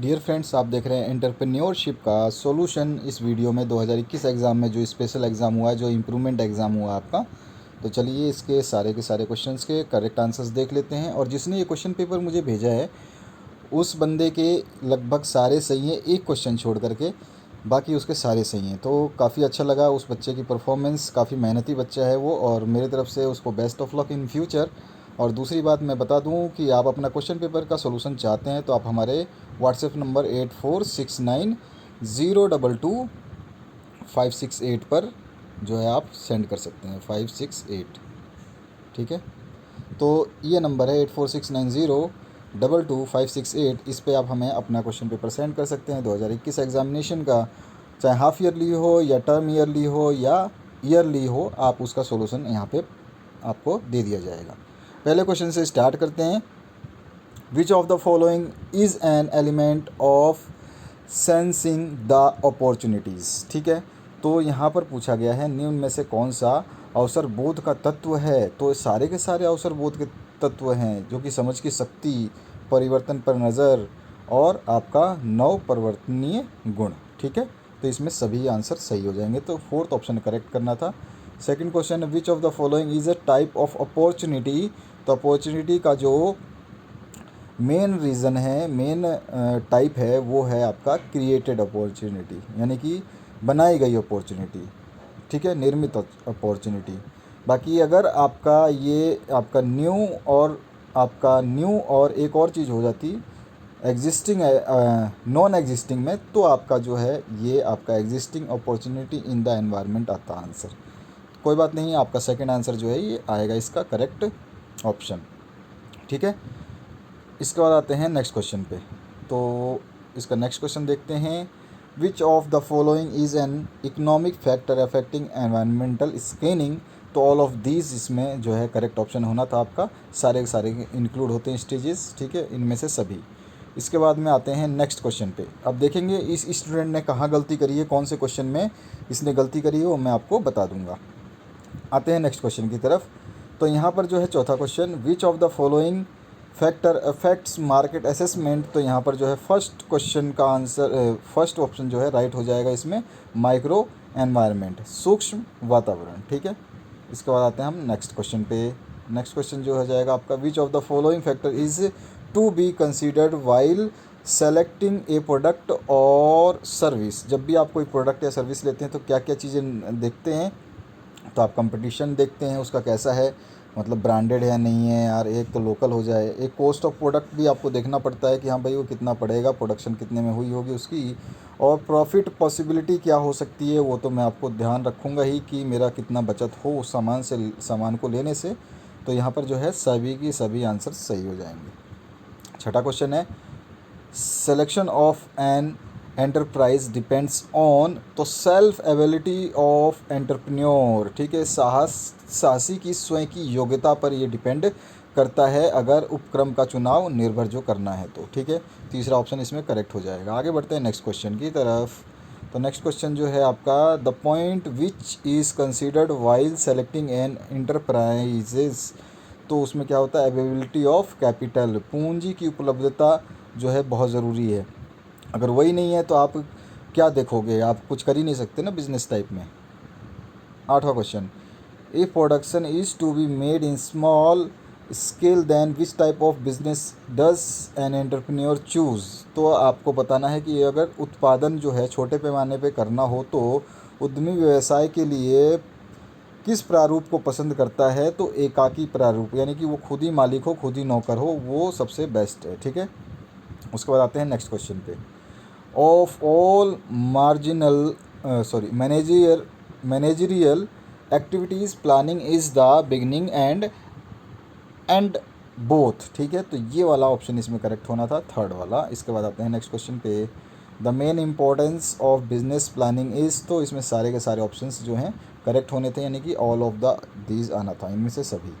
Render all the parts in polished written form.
Dear friends, आप देख रहे हैं एंटरप्रेन्योरशिप का सॉल्यूशन। इस वीडियो में 2021 एग्ज़ाम में जो स्पेशल एग्ज़ाम हुआ है, जो इम्प्रूवमेंट एग्ज़ाम हुआ आपका, तो चलिए इसके सारे के सारे क्वेश्चंस के करेक्ट आंसर्स देख लेते हैं। और जिसने ये क्वेश्चन पेपर मुझे भेजा है उस बंदे के लगभग सारे सही हैं, एक क्वेश्चन छोड़ करके बाकी उसके सारे सही हैं। तो काफ़ी अच्छा लगा उस बच्चे की परफॉर्मेंस, काफ़ी मेहनती बच्चा है वो, और मेरी तरफ से उसको best of luck in future. और दूसरी बात मैं बता दूं कि आप अपना क्वेश्चन पेपर का सॉल्यूशन चाहते हैं तो आप हमारे व्हाट्सएप नंबर 8469022568 पर जो है आप सेंड कर सकते हैं, 568। ठीक है, तो ये नंबर है 8469022568। इस पे आप हमें अपना क्वेश्चन पेपर सेंड कर सकते हैं 2021 एग्जामिनेशन का, चाहे हाफ ईयरली हो या टर्म ईयरली हो या ईयरली हो, आप उसका सॉल्यूशन यहाँ पे आपको दे दिया जाएगा। पहले क्वेश्चन से स्टार्ट करते हैं। विच of the following is an element of sensing the opportunities. ठीक है, तो यहाँ पर पूछा गया है निम्न में से कौन सा अवसर बोध का तत्व है। तो सारे के सारे अवसर बोध के तत्व हैं, जो कि समझ की शक्ति, परिवर्तन पर नज़र और आपका नव परिवर्तनीय गुण। ठीक है, तो इसमें सभी आंसर सही हो जाएंगे, तो फोर्थ ऑप्शन करेक्ट करना था। Second question, which of the following is a type of opportunity. तो अपॉर्चुनिटी का जो मेन रीज़न है, मेन टाइप है, वो है आपका क्रिएटेड अपॉर्चुनिटी, यानी कि बनाई गई अपॉर्चुनिटी। ठीक है, निर्मित अपॉर्चुनिटी। बाकी अगर आपका ये आपका न्यू और एक और चीज़ हो जाती एग्जिस्टिंग नॉन एग्जिस्टिंग में, तो आपका जो है ये आपका existing opportunity in the environment आता आंसर। कोई बात नहीं, आपका सेकंड आंसर जो है ये आएगा इसका करेक्ट ऑप्शन। ठीक है, इसके बाद आते हैं नेक्स्ट क्वेश्चन पे। तो इसका नेक्स्ट क्वेश्चन देखते हैं। विच of the following is an economic factor affecting environmental screening. तो ऑल ऑफ दीज इसमें जो है करेक्ट ऑप्शन होना था आपका, सारे के सारे इंक्लूड होते हैं स्टेजेस। ठीक है, इनमें से सभी। इसके बाद में आते हैं नेक्स्ट क्वेश्चन पे। अब देखेंगे इस स्टूडेंट ने कहाँ गलती करी है, कौन से क्वेश्चन में इसने गलती करी है, वो मैं आपको बता दूंगा। आते हैं नेक्स्ट क्वेश्चन की तरफ। तो यहाँ पर जो है चौथा question, which of the following factor affects market assessment. तो यहाँ पर जो है फर्स्ट क्वेश्चन का आंसर, फर्स्ट ऑप्शन जो है राइट हो जाएगा इसमें, माइक्रो एनवायरनमेंट, सूक्ष्म वातावरण। ठीक है, इसके बाद आते हैं हम नेक्स्ट क्वेश्चन पे। नेक्स्ट क्वेश्चन जो हो जाएगा आपका, which of the following factor is to be considered while selecting a product और सर्विस। जब भी आप कोई प्रोडक्ट या सर्विस लेते हैं तो क्या क्या चीज़ें देखते हैं, तो आप कंपटीशन देखते हैं उसका कैसा है, मतलब ब्रांडेड है या नहीं है यार, एक तो लोकल हो जाए, एक कॉस्ट ऑफ प्रोडक्ट भी आपको देखना पड़ता है कि हाँ भाई वो कितना पड़ेगा, प्रोडक्शन कितने में हुई होगी उसकी, और प्रॉफिट पॉसिबिलिटी क्या हो सकती है, वो तो मैं आपको ध्यान रखूँगा ही कि मेरा कितना बचत हो उस सामान को लेने से। तो यहाँ पर जो है सभी की सभी आंसर सही हो जाएंगे। छठा क्वेश्चन है, selection of an enterprise depends on. तो सेल्फ एबिलिटी ऑफ एंटरप्रेन्योर। ठीक है, साहसी की स्वयं की योग्यता पर ये डिपेंड करता है अगर उपक्रम का चुनाव निर्भर जो करना है तो। ठीक है, तीसरा ऑप्शन इसमें करेक्ट हो जाएगा। आगे बढ़ते हैं नेक्स्ट क्वेश्चन की तरफ। तो नेक्स्ट क्वेश्चन जो है आपका, the point which is considered while selecting an enterprises. तो उसमें क्या होता है, अवेलेबिलिटी ऑफ कैपिटल, पूंजी की उपलब्धता जो है बहुत ज़रूरी है। अगर वही नहीं है तो आप क्या देखोगे, आप कुछ कर ही नहीं सकते ना बिजनेस टाइप में। आठवां question, if production is to be made in small scale then which type of business does an entrepreneur choose. तो आपको बताना है कि अगर उत्पादन जो है छोटे पैमाने पे करना हो तो उद्यमी व्यवसाय के लिए किस प्रारूप को पसंद करता है। तो एकाकी प्रारूप, यानी कि वो खुद ही मालिक हो, खुद ही नौकर हो, वो सबसे बेस्ट है। ठीक है, उसके बाद आते हैं नेक्स्ट क्वेश्चन पे। Of all managerial activities planning is the beginning and both. ठीक है, तो ये वाला ऑप्शन इसमें करेक्ट होना था, थर्ड वाला। इसके बाद आते हैं नेक्स्ट क्वेश्चन पे। The main importance of business planning is. तो इसमें सारे के सारे ऑप्शंस जो हैं करेक्ट होने थे, यानी कि ऑल ऑफ द दीज आना था, इनमें से सभी।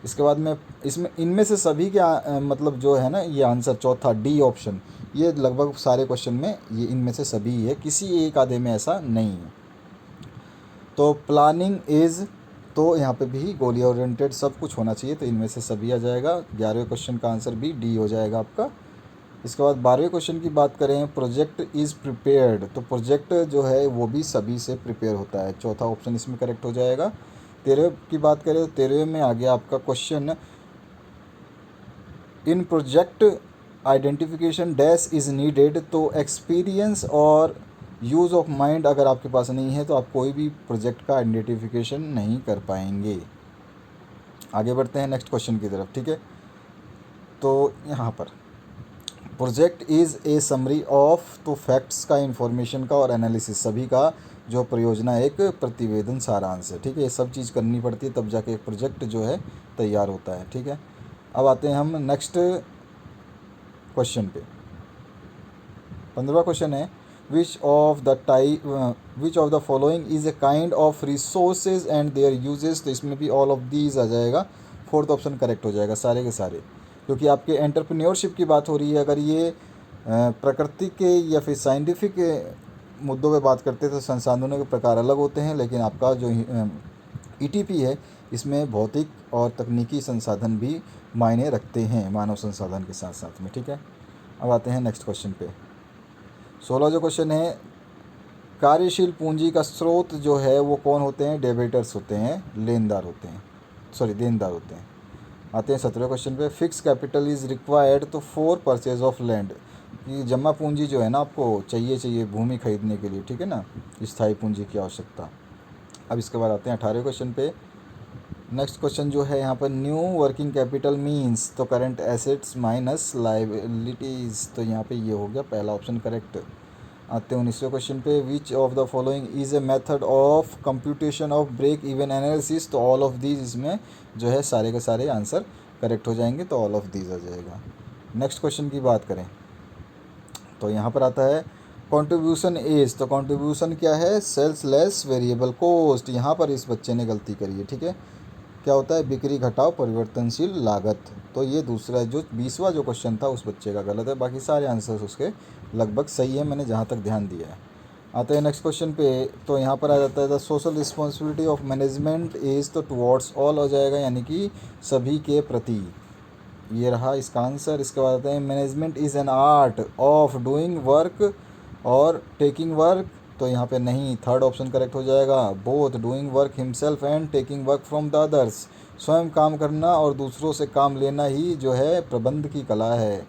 इसके बाद में इसमें इनमें से सभी के मतलब जो है ना, ये आंसर चौथा डी ऑप्शन, ये लगभग सारे क्वेश्चन में ये इनमें से सभी है, किसी एक आधे में ऐसा नहीं है। तो प्लानिंग इज़, तो यहाँ पे भी गोली ओरिएंटेड सब कुछ होना चाहिए, तो इनमें से सभी आ जाएगा। 11वें क्वेश्चन का आंसर भी डी हो जाएगा आपका। इसके बाद 12वें क्वेश्चन की बात करें, प्रोजेक्ट इज़ प्रिपेयर्ड, तो प्रोजेक्ट जो है वो भी सभी से प्रिपेयर होता है, चौथा ऑप्शन इसमें करेक्ट हो जाएगा। 13वें की बात करें तो 13वें में आ गया आपका question, in project identification dash is needed, तो एक्सपीरियंस और यूज़ ऑफ माइंड अगर आपके पास नहीं है तो आप कोई भी प्रोजेक्ट का आइडेंटिफिकेशन नहीं कर पाएंगे। आगे बढ़ते हैं नेक्स्ट क्वेश्चन की तरफ, ठीक है। तो यहाँ पर project is a summary of, तो फैक्ट्स का, इंफॉर्मेशन का और एनालिसिस सभी का जो परियोजना एक प्रतिवेदन सारांश है, ठीक है। ये सब चीज़ करनी पड़ती है तब जाके एक प्रोजेक्ट जो है तैयार होता है, ठीक है। अब आते हैं हम नेक्स्ट क्वेश्चन पे। 15वां क्वेश्चन है, विच of the following is a kind of resources and there uses, तो इसमें भी ऑल ऑफ दीज आ जाएगा, फोर्थ ऑप्शन करेक्ट हो जाएगा सारे के सारे, क्योंकि आपके एंटरप्रेन्योरशिप की बात हो रही है। अगर ये प्रकृति के या फिर साइंटिफिक मुद्दों पे बात करते हैं तो संसाधनों के प्रकार अलग होते हैं, लेकिन आपका जो ईटीपी है इसमें भौतिक और तकनीकी संसाधन भी मायने रखते हैं मानव संसाधन के साथ साथ में, ठीक है। अब आते हैं नेक्स्ट क्वेश्चन पे। 16 जो क्वेश्चन है, कार्यशील पूंजी का स्रोत जो है वो कौन होते हैं, डेबिटर्स होते हैं, देनदार होते हैं। आते हैं 17वें क्वेश्चन पे, फिक्स कैपिटल इज़ रिक्वायर्ड, तो फॉर परचेज ऑफ लैंड, कि जमा पूंजी जो है ना आपको चाहिए भूमि खरीदने के लिए, ठीक है ना, स्थायी पूंजी की आवश्यकता। अब इसके बाद आते हैं 18वें क्वेश्चन पे। नेक्स्ट क्वेश्चन जो है यहाँ पर, न्यू वर्किंग कैपिटल मीन्स, तो करंट एसेट्स माइनस लाइबिलिटीज़, तो यहाँ पे ये हो गया पहला ऑप्शन करेक्ट। आते हैं 19वें क्वेश्चन पे, which of the following is a method of computation of break even analysis, तो ऑल ऑफ दीज, इसमें जो है सारे के सारे आंसर करेक्ट हो जाएंगे, तो ऑल ऑफ दीज आ जाएगा। नेक्स्ट क्वेश्चन की बात करें तो यहाँ पर आता है, कंट्रीब्यूशन एज, तो कंट्रीब्यूशन क्या है, सेल्स लेस वेरिएबल कॉस्ट, यहाँ पर इस बच्चे ने गलती करी है, ठीक है। क्या होता है, बिक्री घटाओ परिवर्तनशील लागत, तो ये दूसरा जो 20वां जो क्वेश्चन था उस बच्चे का गलत है, बाकी सारे आंसर्स उसके लगभग सही है, मैंने जहाँ तक ध्यान दिया है। आते हैं नेक्स्ट क्वेश्चन पे, तो यहाँ पर आ जाता है, the social responsibility of management is, तो टुवर्ड्स ऑल हो जाएगा, यानी कि सभी के प्रति, ये रहा इसका आंसर। इसके बाद आते हैं, management is an art of doing work और टेकिंग वर्क, तो यहाँ पे नहीं, थर्ड ऑप्शन करेक्ट हो जाएगा, both doing work himself and taking work from the others, स्वयं काम करना और दूसरों से काम लेना ही जो है प्रबंध की कला है।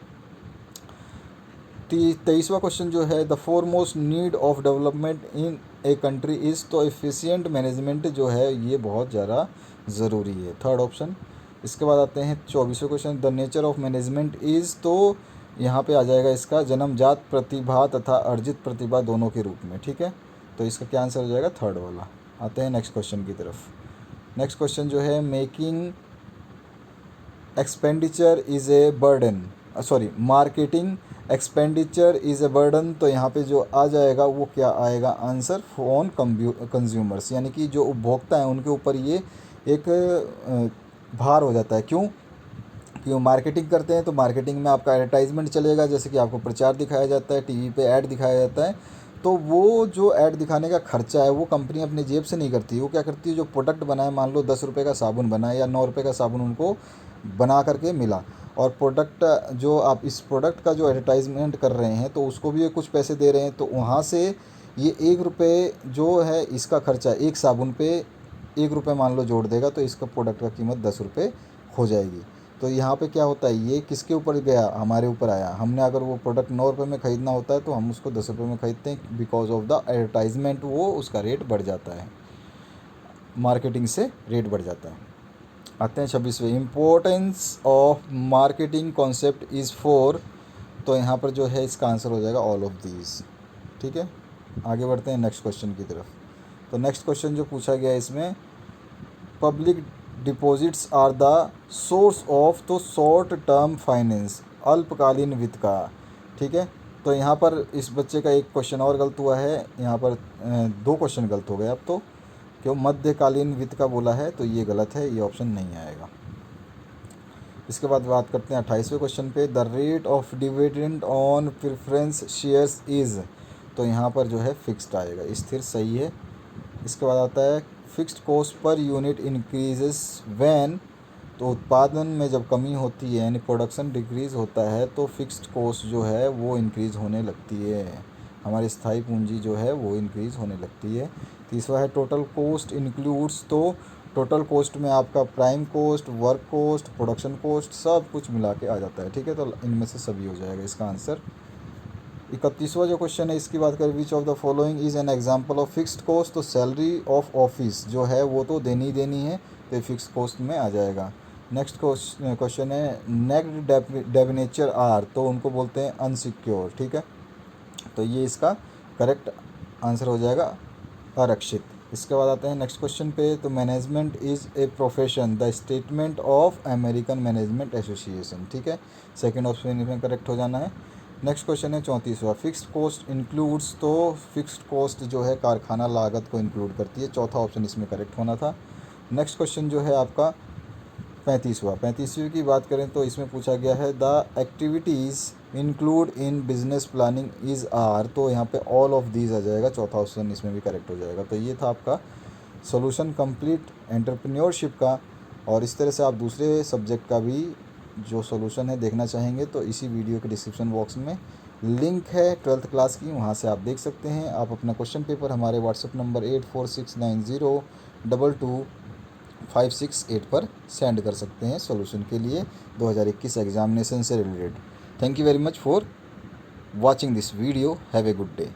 23वां क्वेश्चन जो है, the foremost need of development in a country is, तो एफिशिएंट मैनेजमेंट जो है ये बहुत ज़्यादा ज़रूरी है, थर्ड ऑप्शन। इसके बाद आते हैं 24वें question, the nature of management is, तो यहाँ पे आ जाएगा इसका जन्मजात प्रतिभा तथा अर्जित प्रतिभा दोनों के रूप में, ठीक है। तो इसका क्या आंसर हो जाएगा, थर्ड वाला। आते हैं नेक्स्ट क्वेश्चन की तरफ। नेक्स्ट क्वेश्चन जो है, making expenditure is a burden, marketing expenditure is a burden, तो यहाँ पे जो आ जाएगा वो क्या आएगा आंसर, ऑन कंज्यूमर्स, यानी कि जो उपभोक्ता हैं उनके ऊपर ये एक भार हो जाता है। क्यों कि वो मार्केटिंग करते हैं, तो मार्केटिंग में आपका एडवर्टाइजमेंट चलेगा, जैसे कि आपको प्रचार दिखाया जाता है, टीवी पे ऐड दिखाया जाता है, तो वो जो ऐड दिखाने का खर्चा है वो कंपनी अपने जेब से नहीं करती, वो क्या करती है, जो प्रोडक्ट बनाए, मान लो 10 रुपये का साबुन बनाए या 9 रुपये का साबुन उनको बना करके मिला, और प्रोडक्ट जो आप इस प्रोडक्ट का जो एडवर्टाइजमेंट कर रहे हैं तो उसको भी ये कुछ पैसे दे रहे हैं, तो वहाँ से ये 1 रुपये जो है इसका खर्चा, एक साबुन पे 1 रुपये मान लो जोड़ देगा, तो इसका प्रोडक्ट का कीमत 10 रुपये हो जाएगी। तो यहाँ पे क्या होता है, ये किसके ऊपर गया, हमारे ऊपर आया। हमने अगर वो प्रोडक्ट 9 रुपये में ख़रीदना होता है तो हम उसको 10 रुपये में ख़रीदते हैं, बिकॉज ऑफ द एडवर्टाइजमेंट वो उसका रेट बढ़ जाता है, मार्केटिंग से रेट बढ़ जाता है। आते हैं 26वें, importance of marketing concept is for, तो यहाँ पर जो है इसका आंसर हो जाएगा ऑल ऑफ दीज, ठीक है। आगे बढ़ते हैं नेक्स्ट क्वेश्चन की तरफ। तो नेक्स्ट क्वेश्चन जो पूछा गया है इसमें, public deposits are the source of, तो शॉर्ट टर्म फाइनेंस, अल्पकालीन वित्त का, ठीक है। तो यहाँ पर इस बच्चे का एक क्वेश्चन और गलत हुआ है, यहाँ पर 2 क्वेश्चन गलत हो गए अब तो, क्यों मध्यकालीन वित्त का बोला है, तो ये गलत है, ये ऑप्शन नहीं आएगा। इसके बाद बात करते हैं 28वें क्वेश्चन पे, the rate of dividend on preference shares is, तो यहाँ पर जो है फिक्स्ड आएगा, स्थिर सही है। इसके बाद आता है, fixed cost per unit increases when, तो उत्पादन में जब कमी होती है यानी प्रोडक्शन डिक्रीज़ होता है तो फिक्स्ड कॉस्ट जो है वो इंक्रीज़ होने लगती है, हमारी स्थायी पूंजी जो है वो इंक्रीज़ होने लगती है। तीसरा है टोटल कॉस्ट इंक्लूड्स, तो टोटल कॉस्ट में आपका prime cost, work cost, production cost सब कुछ मिला के आ जाता है, ठीक है। तो इनमें से सभी हो जाएगा इसका आंसर। 31वां जो क्वेश्चन है इसकी बात करें, विच of the following is an example of fixed cost, तो सैलरी ऑफ ऑफिस जो है वो तो देनी ही देनी है, तो ये फिक्स्ड कॉस्ट में आ जाएगा। नेक्स्ट क्वेश्चन है नेक्ड डेबिनेचर आर, तो उनको बोलते हैं अनसिक्योर, ठीक है। तो ये इसका करेक्ट आंसर हो जाएगा आरक्षित। इसके बाद आते हैं नेक्स्ट क्वेश्चन पे, तो management is a profession, the statement of American management association, ठीक है। सेकंड ऑप्शन इसमें करेक्ट हो जाना है। नेक्स्ट क्वेश्चन है 34वां, फिक्स्ड कॉस्ट इंक्लूड्स, तो फिक्स्ड कॉस्ट जो है कारखाना लागत को इंक्लूड करती है, चौथा ऑप्शन इसमें करेक्ट होना था। नेक्स्ट क्वेश्चन जो है आपका 35वीं की बात करें तो इसमें पूछा गया है the activities include in business planning is are, तो यहाँ पे ऑल ऑफ दीज आ जाएगा, चौथा ऑप्शन इसमें भी करेक्ट हो जाएगा। तो ये था आपका सॉल्यूशन कंप्लीट एंटरप्रेन्योरशिप का, और इस तरह से आप दूसरे सब्जेक्ट का भी जो सॉल्यूशन है देखना चाहेंगे तो इसी वीडियो के डिस्क्रिप्शन बॉक्स में लिंक है 12th क्लास की, वहाँ से आप देख सकते हैं। आप अपना क्वेश्चन पेपर हमारे व्हाट्सएप नंबर 8469022258 पर सेंड कर सकते हैं सॉल्यूशन के लिए 2021 एग्जामिनेशन से related. Thank you very much for watching this video, have a good day.